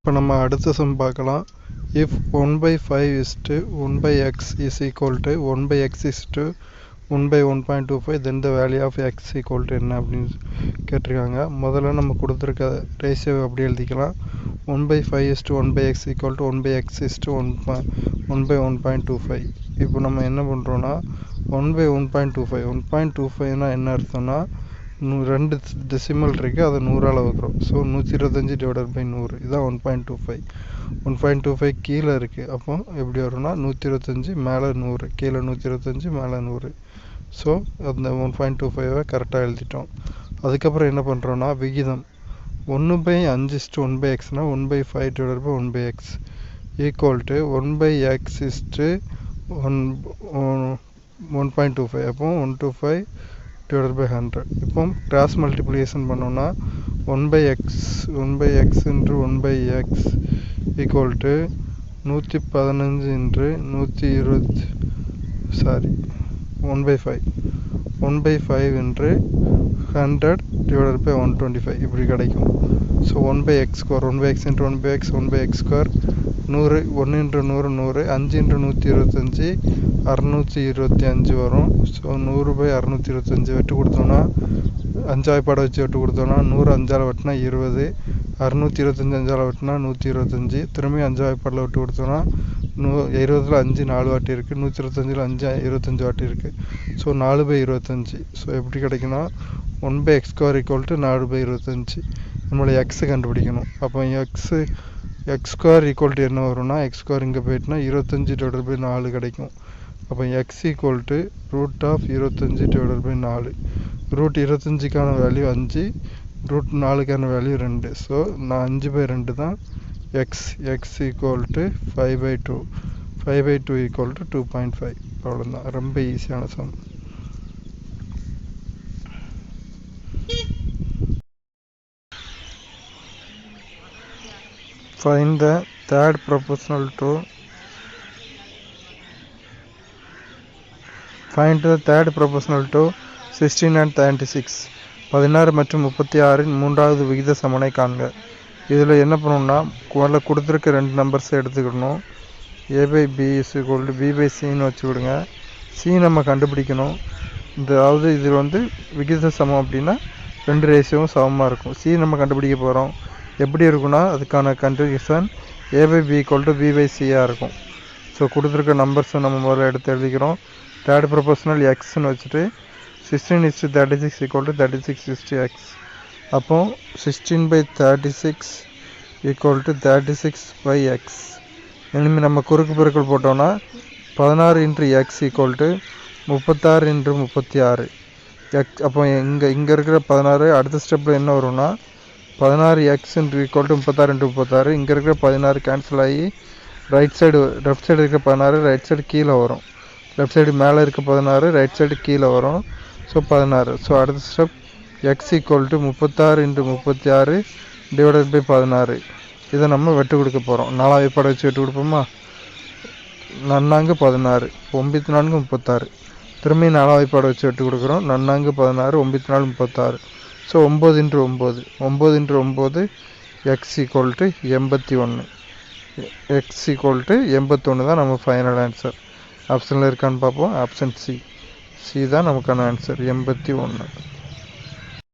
இப்போ நம்ம அடுத்த சம் பார்க்கலாம். If 1/5 is to 1/x is equal to 1/x is to 1/1.25 then the value of x equal to என்ன அப்படின்னு கேட்டிருக்காங்க. முதல்ல நம்ம கொடுத்துருக்க ரேஷியோ அப்படி எழுதிக்கலாம். 1/5 is to 1/x equal to 1/x is to 1/1.25. இப்போ நம்ம என்ன பண்ணுறோன்னா 1/1.25 1.25னா என்ன அர்த்தம்னா ரெண்டு டெசிமல் இருக்குது, அதை 100ஆல் வகுக்கிறோம். ஸோ 125 டிவைடட் பை 100 இதுதான் 1.25. 1.25 கீழே இருக்குது. அப்போ எப்படி வரும்னா 125 மேலே 100, கீழே 125 மேலே 100. ஸோ அந்த 1.25 கரெக்டாக எழுதிட்டோம். அதுக்கப்புறம் என்ன பண்ணுறோன்னா விகிதம் 1/5:1/xனா 1/5 divided by 1/x equal to 1/x is to 1.25. அப்போ 125 divided by 100. இப்போ கிராஸ் மல்டிப்ளிகேஷன் பண்ணோம்னா 1/x into 1/x equal to 115 into 1/5 into 100 divided by 125 இப்படி கிடைக்கும். So 1/x square 1/x into 1/x 1/x square 100 1 into 100 100 5 into 125 625 வரும். So 100/625 வெட்டு கொடுத்தோன்னா 5 பாடை வச்சு வெட்டு கொடுத்தோன்னா 100 5ஆல் வெட்டினா 20, 625 5ஆல் வெட்டினா 125, திரும்பி 5 பாடில் வெட்டு கொடுத்தோன்னா 20ல் 5 4 வாட்டி இருக்குது, 125ல் 5 25 வாட்டி இருக்குது. ஸோ 4/25. ஸோ எப்படி கிடைக்குன்னா 1/x ஸ்கொயர் ஈக்குவல் டு 4/25. நம்மளோட எக்ஸு கண்டுபிடிக்கணும். அப்போ எக்ஸ் ஸ்கொயர் ஈக்குவல் டு என்ன வரும்னா எக்ஸ் ஸ்கொயர் இங்கே போயிட்டுனா 25 டிவைடட் பை 4 கிடைக்கும். அப்போ x equal to √25 divided by 4. √25க்கான வேல்யூ 5, √4க்கான வேல்யூ 2. ஸோ நான் 5/2 தான் x equal to 5/2. 5/2 equal to 2.5. அவ்வளோதான், ரொம்ப ஈஸியான sum. Find the third proportional to 16 and 36. 16 மற்றும் 36 மூன்றாவது விகித சமனை காண்க. இதில் என்ன பண்ணணும்னா முதல்ல கொடுத்துருக்க ரெண்டு நம்பர்ஸை எடுத்துக்கணும். a/b = b/cன்னு வச்சுக்கிடுங்க. சி நம்ம கண்டுபிடிக்கணும். அதாவது இதில் விகித சமம் அப்படின்னா ரெண்டு ரேஷியோவும் சமமாக இருக்கும். சி நம்ம கண்டுபிடிக்க போகிறோம். எப்படி இருக்குன்னா அதுக்கான கண்டிஷன் a/b = b/c-ஆக இருக்கும். ஸோ கொடுத்துருக்க நம்பர்ஸை நம்ம முதல்ல எடுத்து எழுதிக்கிறோம். தேர்ட் ப்ரொபோஷனல் எக்ஸ்ன்னு வச்சுட்டு 16:36 = 36:x. அப்போ 16/36 = 36/x. இனிமேல் நம்ம குறுக்கு பெருக்கல் போட்டோம்னா 16 × x = 36 × 36 எக்ஸ். அப்போ இங்கே இருக்கிற 16 அடுத்த ஸ்டெப்பில் என்ன வரும்னா 16x = 36 × 36. இங்கே இருக்கிற 16 கேன்சல் ஆகி லெஃப்ட் சைடு இருக்கிற 16 ரைட் சைடு கீழே வரும். லெஃப்ட் சைடு மேலே இருக்க 16 ரைட் சைடு கீழே வரும். ஸோ 16. ஸோ அடுத்த ஸ்டெப் x = 36 × 36 டிவைடட் பை 16. இதை நம்ம வெட்டு கொடுக்க போகிறோம். 4 பாடை வச்சு வெட்டு கொடுப்போமா. 4 16 9 36. திரும்பி 4 பாடை வச்சு வெட்டு கொடுக்குறோம். 4 16 9 36. So 9 × 9 9 × 9 x = 81. x = 81 தான் நம்ம ஃபைனல் ஆன்சர். ஆப்ஷனில் இருக்கான்னு பார்ப்போம். ஆப்ஷன் சி தான் நமக்கான ஆன்சர் 81.